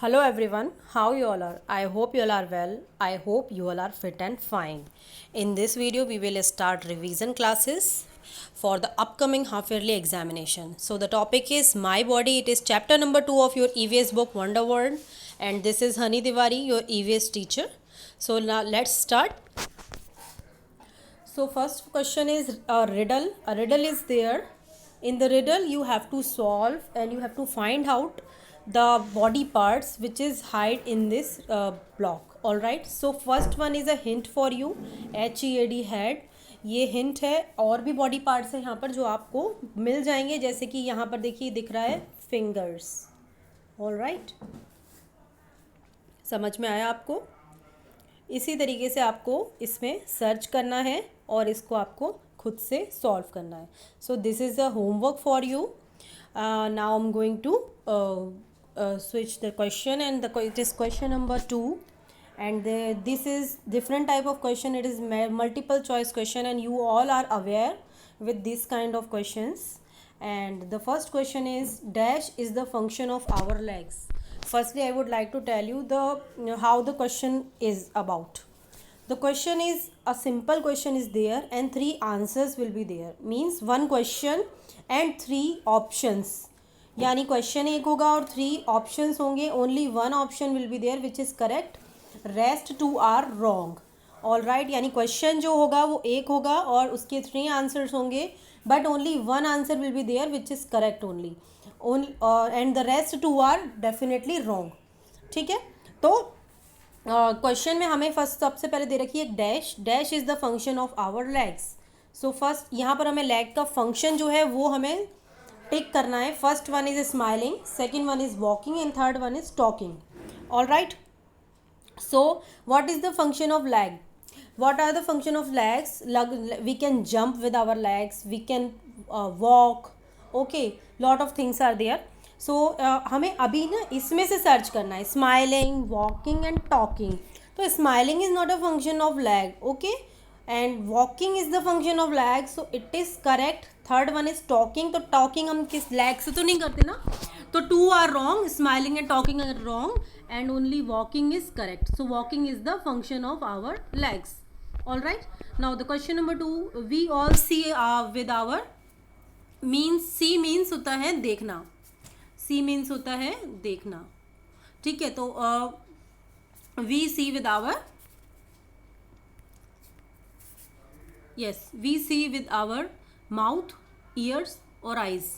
Hello everyone, how you all are? I hope you all are well. I hope you all are fit and fine. In this video, we will start revision classes for the upcoming half yearly examination. So the topic is My Body. It is chapter number 2 of your EVS book Wonder World, and this is Hani Diwari, your EVS teacher. So now let's start. So first question is a riddle. A riddle is there. In the riddle, you have to solve and you have to find out the body parts which is hide in this block. All right. So first one is a hint for you. HEAD head. ये hint है और भी body parts हैं यहाँ पर जो आपको मिल जाएंगे, जैसे कि यहाँ पर देखिए दिख रहा है फिंगर्स. ऑल राइट, समझ में आया आपको? इसी तरीके से आपको इसमें सर्च करना है और इसको आपको खुद से सॉल्व करना है. So this is the homework for you. Now I am going to switch the question, and it is question number 2, and this is different type of question. It is multiple choice question, and you all are aware with this kind of questions. And the first question is dash is the function of our legs. Firstly, I would like to tell you the how the question is about. The question is a simple question is there and 3 answers will be there. Means one question and 3 options. यानी question एक होगा और 3 options होंगे. Only one option will be there which is correct, rest 2 are wrong. All right, यानी question जो होगा वो एक होगा और उसके 3 आंसर्स होंगे, but only one answer will be there which is correct only, and the rest 2 are definitely wrong. ठीक है, तो क्वेश्चन में हमें फर्स्ट सबसे पहले दे रखी है एक dash. Dash is the function of our legs. So first यहाँ पर हमें लेग का फंक्शन जो है वो हमें टिक करना है. First one is smiling, second one is walking, and third one is talking. All right, so what is the function of leg? what are the function of legs? We can jump with our legs, we can walk, okay, lot of things are there. So हमें अभी ना इसमें से search करना है smiling, walking and talking. तो smiling is not a function of leg, okay, and walking is the function of leg, so it is correct. Third one is talking, तो talking हम किस लेग से तो नहीं करते ना, तो 2 are wrong, smiling and talking are wrong, and only walking is correct. So walking is the function of our legs. All right, now the question number 2, we all see with our means. see means होता है देखना, see means होता है देखना. ठीक है, तो we see with our, yes, we see with our mouth, ears or eyes.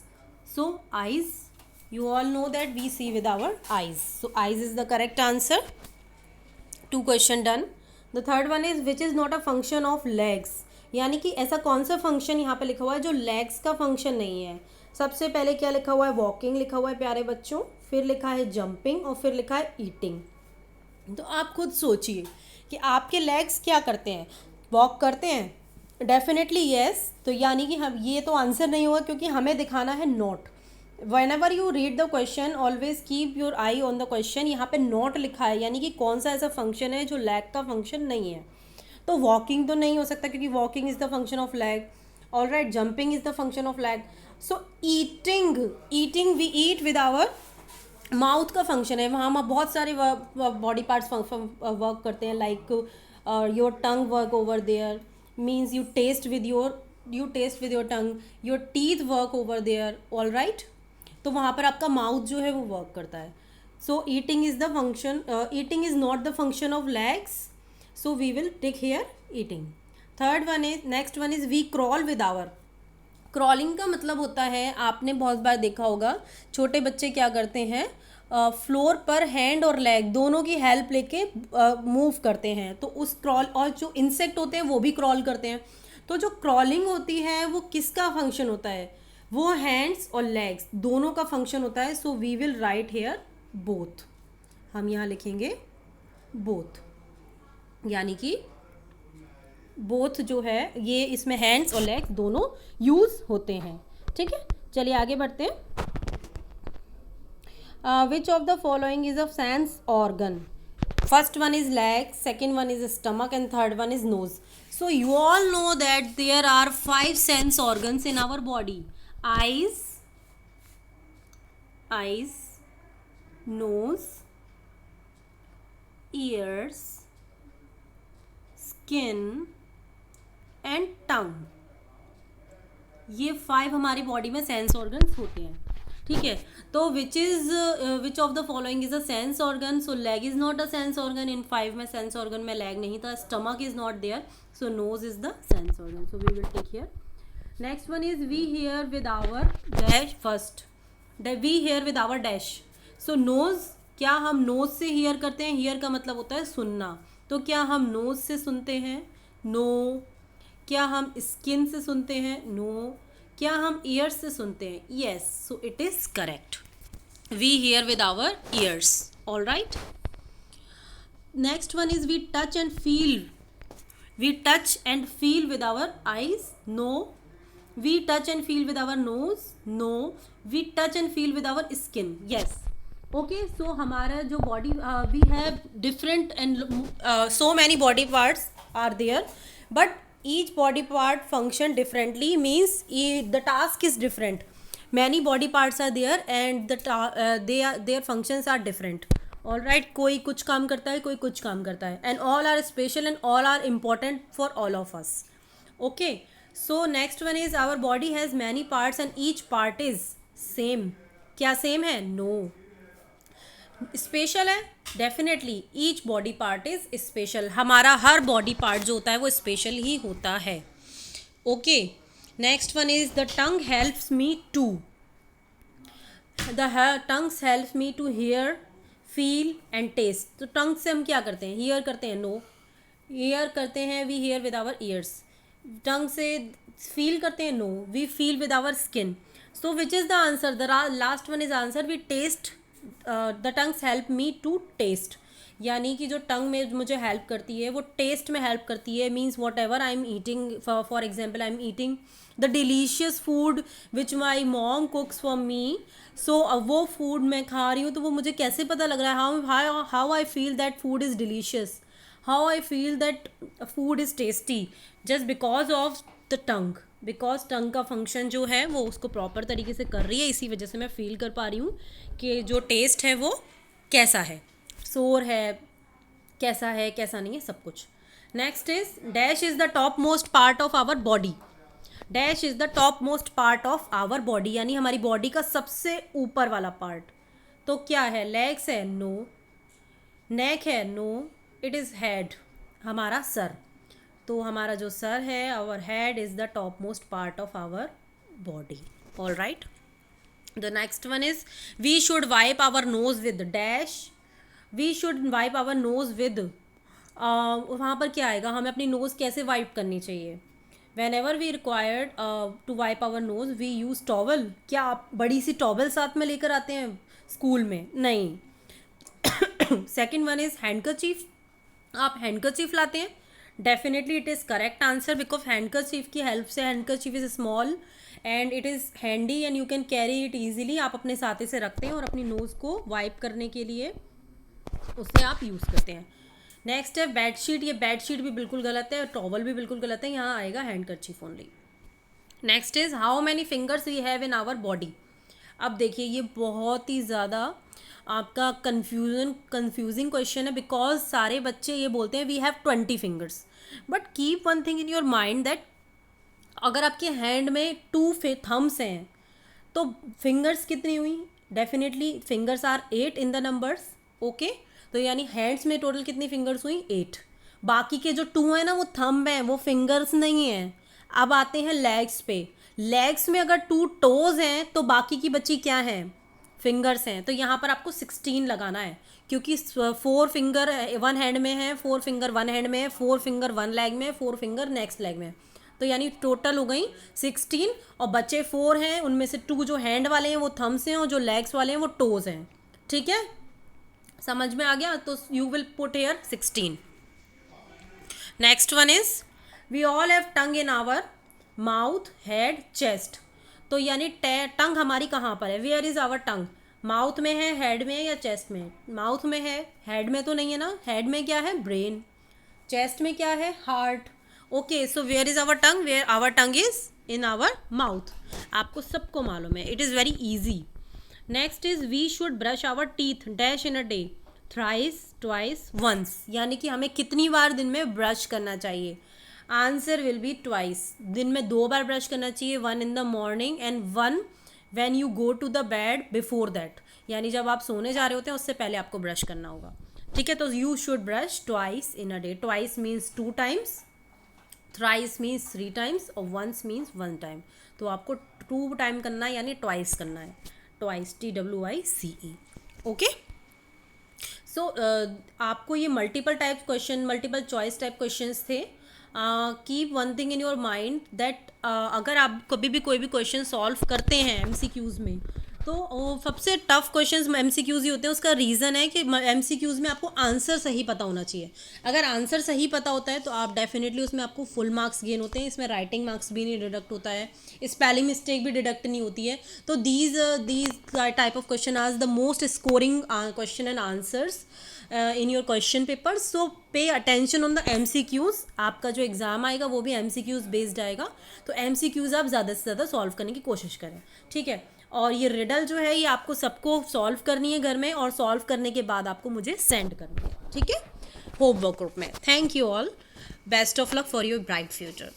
So eyes, you all know that we see with our eyes, so eyes is the correct answer. 2 question done. The third one is which is not a function of legs. यानी कि ऐसा कौन सा function यहाँ पे लिखा हुआ है जो लेग्स का फंक्शन नहीं है. सबसे पहले क्या लिखा हुआ है? वॉकिंग लिखा हुआ है प्यारे बच्चों, फिर लिखा है जंपिंग और फिर लिखा है ईटिंग. तो आप खुद सोचिए कि आपके लेग्स क्या करते हैं? वॉक करते हैं? Definitely yes. तो यानी कि हम ये तो आंसर नहीं होगा क्योंकि हमें दिखाना है note. whenever you read the question always keep your eye on the question. यहाँ पे नोट लिखा है, यानी कि कौन सा ऐसा फंक्शन है जो लेग का फंक्शन नहीं है. तो वॉकिंग तो नहीं हो सकता क्योंकि walking is the function of leg. All right, jumping is the function of leg. So eating, eating we eat with our mouth का फंक्शन है. वहाँ हम बहुत सारे बॉडी पार्ट्स वर्क करते हैं, like your tongue work over there, means you taste with your tongue, your teeth work over there. All right, तो वहाँ पर आपका माउथ जो है वो वर्क करता है. So eating is the function, eating is not the function of legs, so we will take here eating. Third one is, next one is we crawl with our. Crawling का मतलब होता है, आपने बहुत बार देखा होगा छोटे बच्चे क्या करते हैं, फ्लोर पर हैंड और लेग दोनों की हेल्प लेके मूव करते हैं. तो उस क्रॉल, और जो इंसेक्ट होते हैं वो भी क्रॉल करते हैं. तो जो क्रॉलिंग होती है वो किसका फंक्शन होता है? वो हैंड्स और लेग्स दोनों का फंक्शन होता है. So we will write here both. हम यहाँ लिखेंगे बोथ, यानी कि बोथ जो है ये इसमें हैंड्स और लेग्स दोनों यूज़ होते हैं. ठीक है, चलिए आगे बढ़ते हैं. विच of the following is a sense organ? First one is leg, second one is stomach, and third one is nose. So you all know that there are 5 sense organs in our body: eyes, nose, years, skin and tongue, ये 5 हमारी body में sense organs होते हैं. ठीक है, तो which of the following is a sense organ. So leg is not a sense organ. इन 5 में सेंस ऑर्गन में लेग नहीं था. Stomach is not there. So nose is the sense organ. So we will take here. Next one is we hear with our dash. First we hear with our dash. So nose, क्या हम knows से here करते हैं? Here का मतलब होता है सुनना. तो क्या हम नोज से सुनते हैं? नो. क्या हम स्किन से सुनते हैं? नो. क्या हम ईयर्स से सुनते हैं? Yes. So it is correct. We hear with our ears. All right. Next one is we touch and feel. We touch and feel with our eyes. No. We touch and feel with our nose. No. We touch and feel with our skin. Yes. Okay, so हमारा जो body, we have different and so many body parts are there, but each body part function differently, means the task is different. Many body parts are there and their functions are different. All right, कोई कुछ काम करता है, कोई कुछ काम करता है, and all are special and all are important for all of us. Okay, so next one is our body has many parts and each part is same. क्या same है? No. स्पेशल है? Definitely each body part is special. हमारा हर body part जो होता है वो special ही होता है. Okay, next one is the tongue helps me to. The tongues helps me to hear, feel and taste. तो टंग से हम क्या करते हैं? हियर करते हैं? नो. हियर करते हैं, we hear with our ears. Tongue से फील करते हैं? No. We feel with our skin. So which is the answer? The last one is answer. We taste. The tongues help me to taste. यानी कि जो टंग में मुझे help करती है वो टेस्ट में हेल्प करती है. Means whatever I am eating, for example I am eating the delicious food which my mom cooks for me. So वो फूड मैं खा रही हूँ तो वो मुझे कैसे पता लग रहा है? How I feel that food is delicious, how I feel that food is tasty, just because of the tongue. Because tongue का फंक्शन जो है वो उसको प्रॉपर तरीके से कर रही है, इसी वजह से मैं फील कर पा रही हूँ कि जो टेस्ट है वो कैसा है, सोर है, कैसा है, कैसा नहीं है, सब कुछ. Next is dash is the top most part of our body. Dash is the top most part of our body, यानी हमारी बॉडी का सबसे ऊपर वाला पार्ट. तो क्या है? लेग्स है? नो. नेक है? नो. इट इज़ हेड, हमारा सर. तो हमारा जो सर है, our head is the top most part of our body. All right. The next one is we should wipe our nose with dash. We should wipe our nose with, वहाँ पर क्या आएगा? हमें अपनी नोज़ कैसे वाइप करनी चाहिए? Whenever we required to wipe our nose we use towel. क्या आप बड़ी सी टॉवल साथ में लेकर आते हैं स्कूल में? नहीं. Second one is handkerchief. आप हैंडकरचीफ लाते हैं? Definitely it is correct answer, because handkerchief की हेल्प से, handkerchief is small and it is handy and you can carry it easily. आप अपने साथ से रखते हैं और अपनी नोज़ को वाइप करने के लिए उसे आप यूज़ करते हैं. नेक्स्ट है बेडशीट. ये बेडशीट भी बिल्कुल गलत है और टॉवल भी बिल्कुल गलत है. यहाँ आएगा handkerchief only. Next is how many fingers we have in our body. अब देखिए ये बहुत ही ज़्यादा आपका कंफ्यूजिंग क्वेश्चन है, बिकॉज सारे बच्चे ये बोलते हैं we have 20 fingers. But keep one thing in your mind that अगर आपके हैंड में 2 थम्स हैं तो फिंगर्स कितनी हुई? Definitely fingers are 8 in the numbers. Okay, तो यानी हैंड्स में टोटल कितनी फिंगर्स हुई? 8. बाकी के जो 2 हैं ना वो थंब हैं, वो फिंगर्स नहीं हैं. अब आते हैं लेग्स पे. लेग्स में अगर 2 टोज हैं तो बाकी की बची क्या हैं? फिंगर्स हैं. तो यहाँ पर आपको 16 लगाना है, क्योंकि 4 फिंगर 1 हैंड में है, 4 फिंगर 1 हैंड में है, 4 फिंगर 1 लेग में, 4 फिंगर नेक्स्ट लेग में. तो यानी टोटल हो गई 16 और बचे 4 हैं. उनमें से 2 जो हैंड वाले हैं वो थम्स हैं और जो लेग्स वाले हैं वो टोज हैं. ठीक है, समझ में आ गया? तो you will put here 16. Next one is we all have tongue in our mouth, head, chest. तो यानी टंग हमारी कहाँ पर है? Where is our tongue? Mouth में है, हेड में है या चेस्ट में? माउथ में है, हेड में तो नहीं है ना. हेड में क्या है? ब्रेन. चेस्ट में क्या है? Heart. Okay, so where is our tongue? Where our tongue is in our mouth. आपको सबको मालूम है, it is very easy. Next is we should brush our teeth dash in a day. Thrice, twice, once, यानी कि हमें कितनी बार दिन में ब्रश करना चाहिए? Answer will be twice. दिन में 2 बार ब्रश करना चाहिए, 1 in the morning and 1 when you go to the bed before that, यानी जब आप सोने जा रहे होते हैं उससे पहले आपको ब्रश करना होगा। ठीक है, तो you should brush twice in a day. Twice means 2 times, thrice means 3 times और वंस मीन्स 1 टाइम। तो आपको 2 टाइम करना है, यानी ट्वाइस करना है। Twice, TWICE। ओके, सो आपको ये multiple type question, multiple choice type questions थे। Keep one thing in your mind that अगर आप कभी भी कोई भी क्वेश्चन सॉल्व करते हैं MCQs में, तो सबसे टफ क्वेश्चंस MCQs ही होते हैं। उसका रीज़न है कि MCQs में आपको आंसर सही पता होना चाहिए। अगर आंसर सही पता होता है तो आप डेफिनेटली उसमें आपको फुल मार्क्स गेन होते हैं। इसमें राइटिंग मार्क्स भी नहीं डिडक्ट होता है, स्पेलिंग मिस्टेक भी डिडक्ट नहीं होती है। तो these type of question are the most scoring question and answers in your question paper. So pay attention on the MCQs। आपका जो एग्ज़ाम आएगा वो भी MCQs बेस्ड आएगा, तो MCQs आप ज़्यादा से ज़्यादा सॉल्व करने की कोशिश करें। ठीक है, और ये रिडल जो है ये आपको सबको सॉल्व करनी है घर में, और सॉल्व करने के बाद आपको मुझे सेंड करनी है। ठीक है, होमवर्क ग्रुप में। Thank you all, best of luck for your bright future.